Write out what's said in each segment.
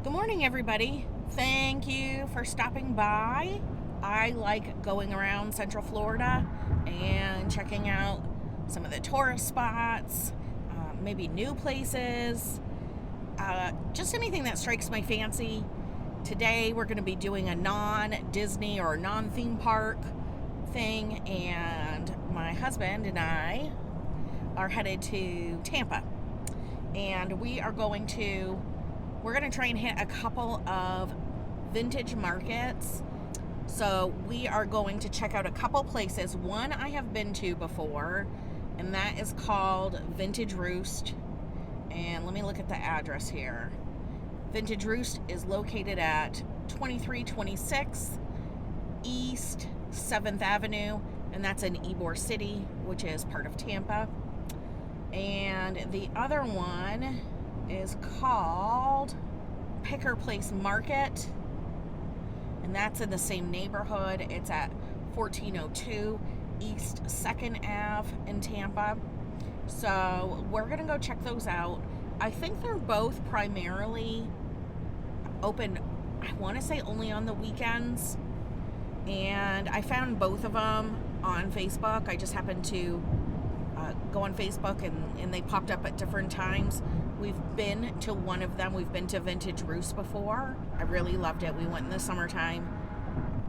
Good morning, everybody. Thank you for stopping by. I like going around Central Florida and checking out some of the tourist spots, maybe new places, just anything that strikes my fancy. Today, we're going to be doing a non-Disney or non-theme park thing, and my husband and I are headed to Tampa. And we're going to try and hit a couple of vintage markets. So we are going to check out a couple places. One I have been to before, and that is called Vintage Roost. And let me look at the address here. Vintage Roost is located at 2326 East 7th Avenue, and that's in Ybor City, which is part of Tampa. And the other one is called Picker Place Market, and that's in the same neighborhood. It's at 1402 East 2nd Ave in Tampa. So we're gonna go check those out. I think they're both primarily open, I want to say only on the weekends, and I found both of them on Facebook. I just happened to go on Facebook and they popped up at different times. We've been to one of them. We've been to Vintage Roost before. I really loved it. We went in the summertime.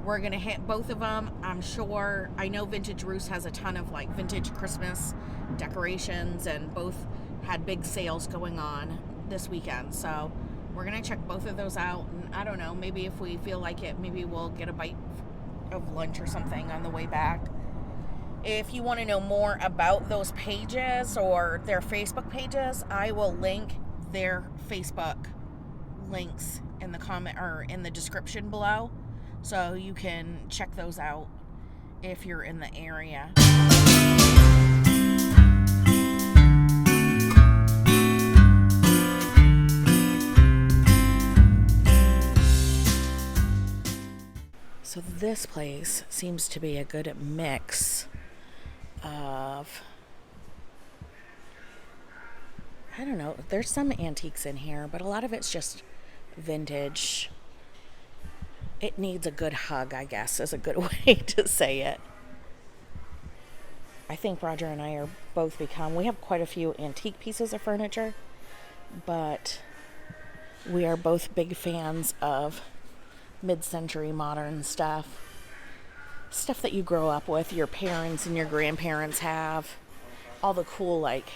We're gonna hit both of them, I'm sure. I know Vintage Roost has a ton of like vintage Christmas decorations, and both had big sales going on this weekend. So we're gonna check both of those out, and I don't know, maybe if we feel like it, maybe we'll get a bite of lunch or something on the way back. If you want to know more about those pages or their Facebook pages, I will link their Facebook links in the comment or in the description below, so you can check those out if you're in the area. So this place seems to be a good mix of, I don't know, there's some antiques in here, but a lot of it's just vintage. It needs a good hug, I guess, is a good way to say it. I think Roger and I are both we have quite a few antique pieces of furniture, but we are both big fans of mid-century modern stuff that you grow up with, your parents and your grandparents have. All the cool, like,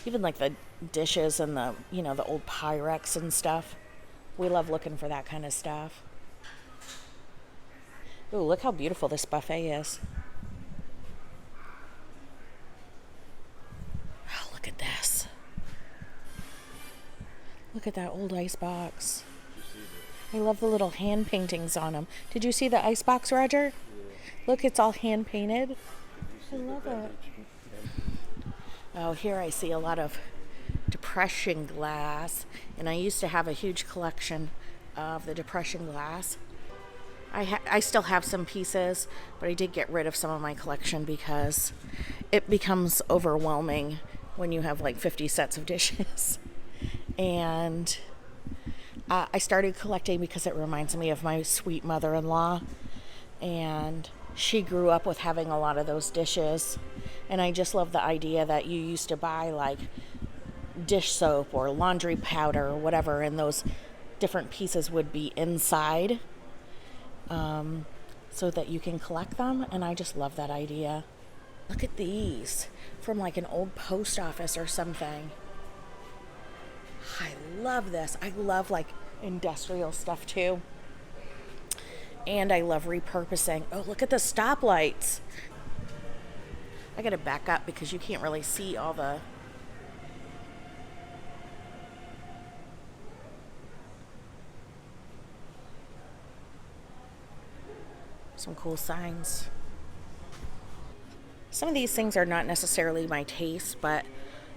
even like the dishes and the, the old Pyrex and stuff. We love looking for that kind of stuff. Ooh, look how beautiful this buffet is. Oh, look at this. Look at that old ice box. I love the little hand paintings on them. Did you see the ice box, Roger? Look, it's all hand painted. I love it. Oh, here I see a lot of depression glass, and I used to have a huge collection of the depression glass. I still have some pieces, but I did get rid of some of my collection because it becomes overwhelming when you have like 50 sets of dishes. And I started collecting because it reminds me of my sweet mother-in-law, and she grew up with having a lot of those dishes, and I just love the idea that you used to buy like dish soap or laundry powder or whatever, and those different pieces would be inside, so that you can collect them, and I just love that idea. Look at these from like an old post office or something. I love this. I love like industrial stuff too. And I love repurposing. Oh, look at the stoplights. I gotta back up because you can't really see all the... Some cool signs. Some of these things are not necessarily my taste, but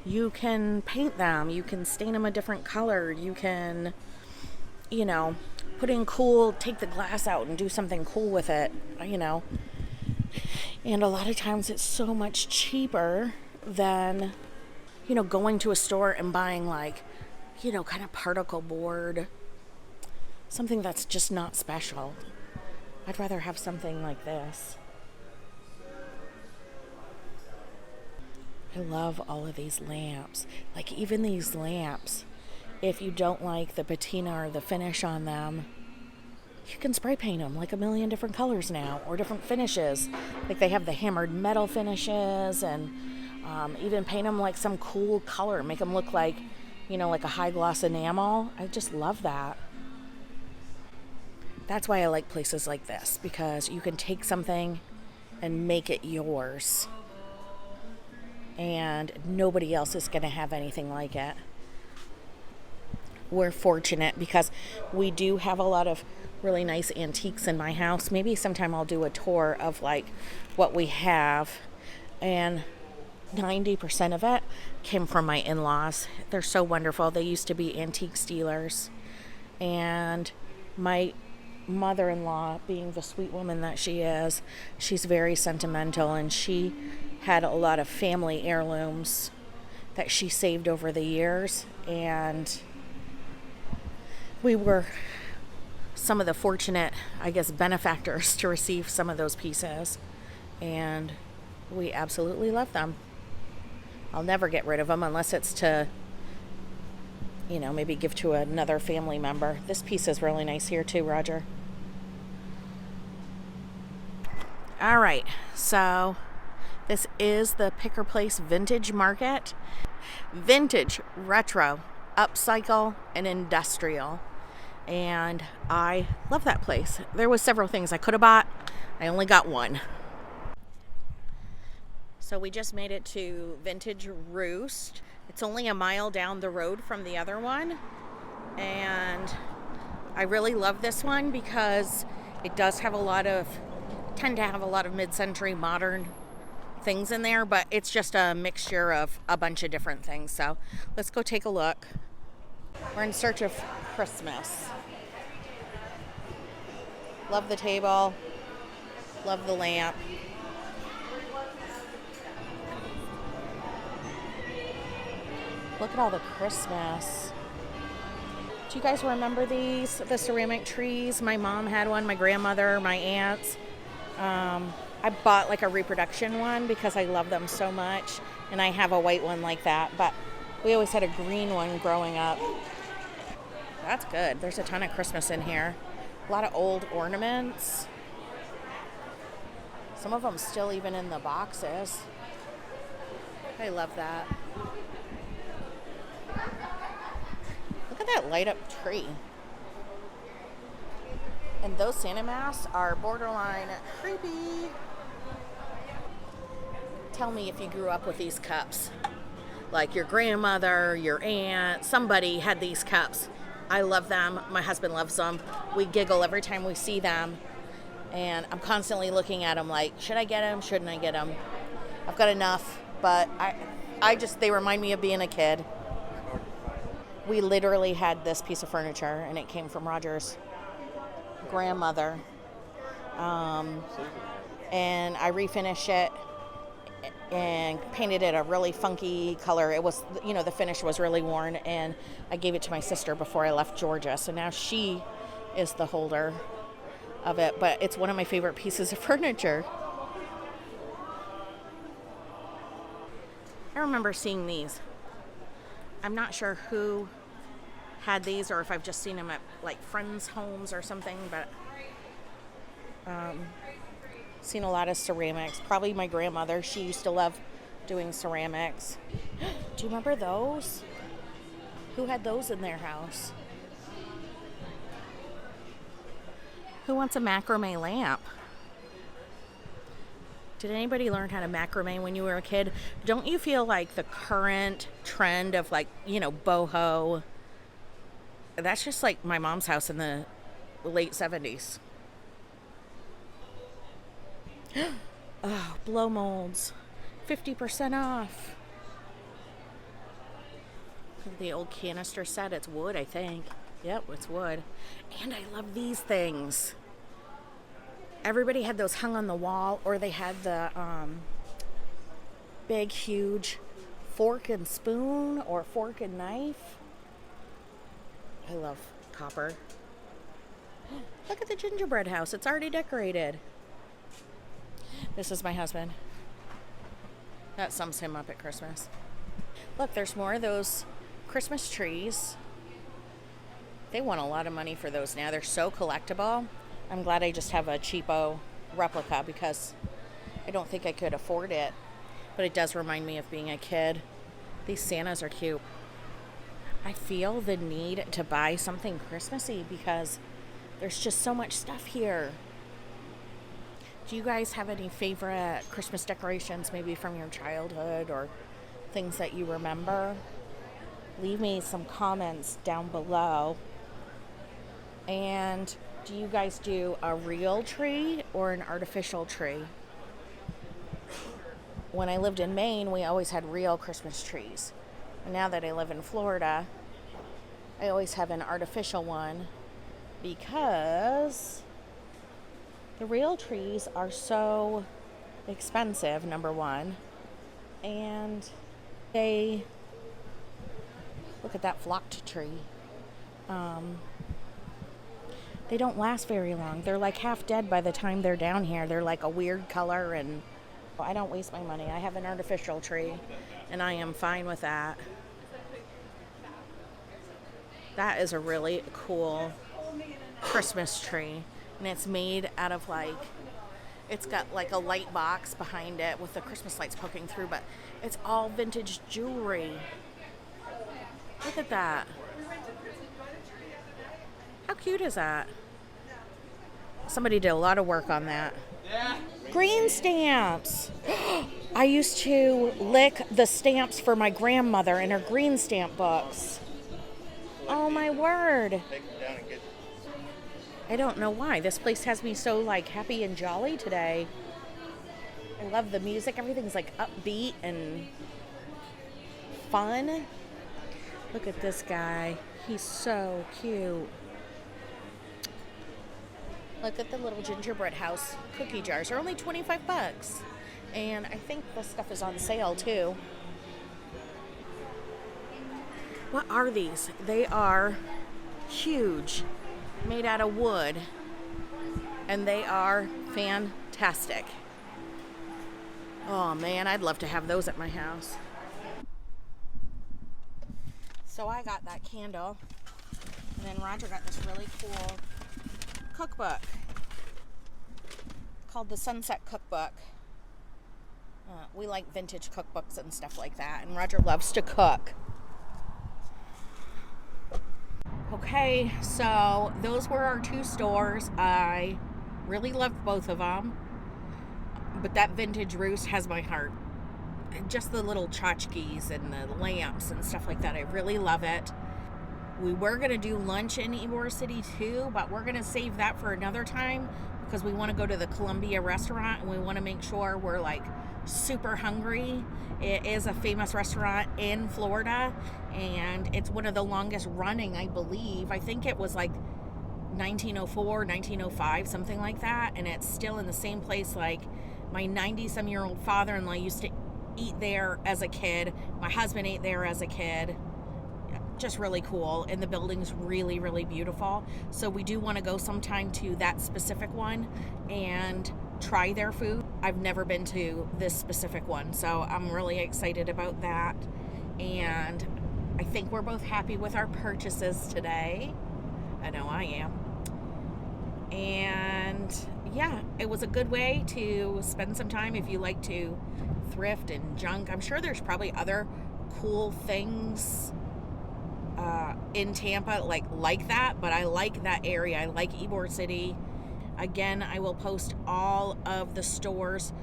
you can paint them. You can stain them a different color. You can, put in cool, take the glass out and do something cool with it, And a lot of times it's so much cheaper than, going to a store and buying like, kind of particle board something that's just not special. I'd rather have something like this. I love all of these lamps. Like even these lamps, if you don't like the patina or the finish on them, you can spray paint them like a million different colors now, or different finishes. Like they have the hammered metal finishes, and even paint them like some cool color, make them look like, like a high gloss enamel. I just love that. That's why I like places like this, because you can take something and make it yours. And nobody else is going to have anything like it. We're fortunate because we do have a lot of really nice antiques in my house. Maybe sometime I'll do a tour of like what we have. And 90% of it came from my in-laws. They're so wonderful. They used to be antiques dealers. And my mother-in-law, being the sweet woman that she is, she's very sentimental, and she had a lot of family heirlooms that she saved over the years, and we were some of the fortunate, I guess, benefactors to receive some of those pieces, and we absolutely love them. I'll never get rid of them unless it's to, maybe give to another family member. This piece is really nice here too, Roger. All right, so this is the Picker Place Vintage Market. Vintage, retro, upcycle, and industrial. And I love that place. There was several things I could have bought. I only got one. So we just made it to Vintage Roost. It's only a mile down the road from the other one. And I really love this one because it does have tend to have a lot of mid-century modern things in there, but it's just a mixture of a bunch of different things. So let's go take a look. We're in search of Christmas. Love the table. Love the lamp. Look at all the Christmas. Do you guys remember these? The ceramic trees? My mom had one, my grandmother, my aunts. I bought like a reproduction one because I love them so much, and I have a white one like that, but we always had a green one growing up. That's good. There's a ton of Christmas in here. A lot of old ornaments. Some of them still even in the boxes. I love that. Look at that light up tree. And those Santa masks are borderline creepy. Tell me if you grew up with these cups. Like your grandmother, your aunt, somebody had these cups. I love them. My husband loves them. We giggle every time we see them. And I'm constantly looking at them like, should I get them? Shouldn't I get them? I've got enough, but they remind me of being a kid. We literally had this piece of furniture, and it came from Roger's grandmother, and I refinished it and painted it a really funky color. It was, the finish was really worn, and I gave it to my sister before I left Georgia, so now she is the holder of it, but it's one of my favorite pieces of furniture. I remember seeing these. I'm not sure who had these or if I've just seen them at like friends' homes or something, but seen a lot of ceramics. Probably my grandmother. She used to love doing ceramics. Do you remember those? Who had those in their house? Who wants a macrame lamp? Did anybody learn how to macrame when you were a kid? Don't you feel like the current trend of like, boho, that's just like my mom's house in the late 70s. Oh, blow molds. 50% off. The old canister set. It's wood, I think. Yep, it's wood. And I love these things. Everybody had those hung on the wall, or they had the big, huge fork and spoon or fork and knife. I love copper. Look at the gingerbread house. It's already decorated. This is my husband. That sums him up at Christmas. Look, there's more of those Christmas trees. They want a lot of money for those now. They're so collectible. I'm glad I just have a cheapo replica because I don't think I could afford it. But it does remind me of being a kid. These Santas are cute. I feel the need to buy something Christmassy because there's just so much stuff here. Do you guys have any favorite Christmas decorations, maybe from your childhood or things that you remember? Leave me some comments down below. And do you guys do a real tree or an artificial tree? When I lived in Maine, we always had real Christmas trees. And now that I live in Florida, I always have an artificial one because the real trees are so expensive, number one. And they, look at that flocked tree. They don't last very long. They're like half dead by the time they're down here. They're like a weird color, and I don't waste my money. I have an artificial tree and I am fine with that. That is a really cool Christmas tree. And it's made out of it's got like a light box behind it with the Christmas lights poking through, but it's all vintage jewelry. Look at that. How cute is that? Somebody did a lot of work on that. Green stamps. I used to lick the stamps for my grandmother in her green stamp books. Oh my word. I don't know why. This place has me so happy and jolly today. I love the music. Everything's upbeat and fun. Look at this guy. He's so cute. Look at the little gingerbread house cookie jars. They're only 25 bucks. And I think this stuff is on sale too. What are these? They are huge, made out of wood, and they are fantastic. Oh man, I'd love to have those at my house. So I got that candle, and then Roger got this really cool cookbook called the Sunset Cookbook. We like vintage cookbooks and stuff like that, and Roger loves to cook. Okay, so those were our two stores. I really loved both of them, but that vintage Roost has my heart. Just the little tchotchkes and the lamps and stuff like that, I really love it. We were going to do lunch in Ybor City too, but we're going to save that for another time because we want to go to the Columbia restaurant and we want to make sure we're super hungry. It is a famous restaurant in Florida and it's one of the longest running, I believe. I think it was 1904, 1905, something like that, and it's still in the same place. My 90-some-year-old father-in-law used to eat there as a kid. My husband ate there as a kid. Just really cool, and the building's really, really beautiful. So we do want to go sometime to that specific one and try their food. I've never been to this specific one, so I'm really excited about that. And I think we're both happy with our purchases today. I know I am. And yeah, it was a good way to spend some time if you like to thrift and junk. I'm sure there's probably other cool things in Tampa like that, but I like that area. I like Ybor City. Again, I will post all of the stores'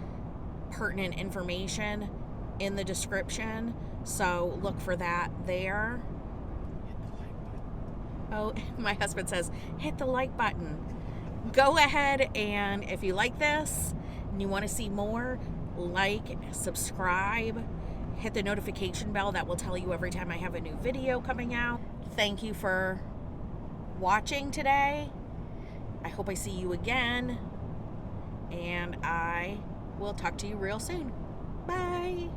pertinent information in the description, so look for that there. Oh, my husband says hit the like button. Go ahead, and if you like this and you want to see more, subscribe, hit the notification bell. That will tell you every time I have a new video coming out. Thank you for watching today. I hope I see you again, and I will talk to you real soon. Bye.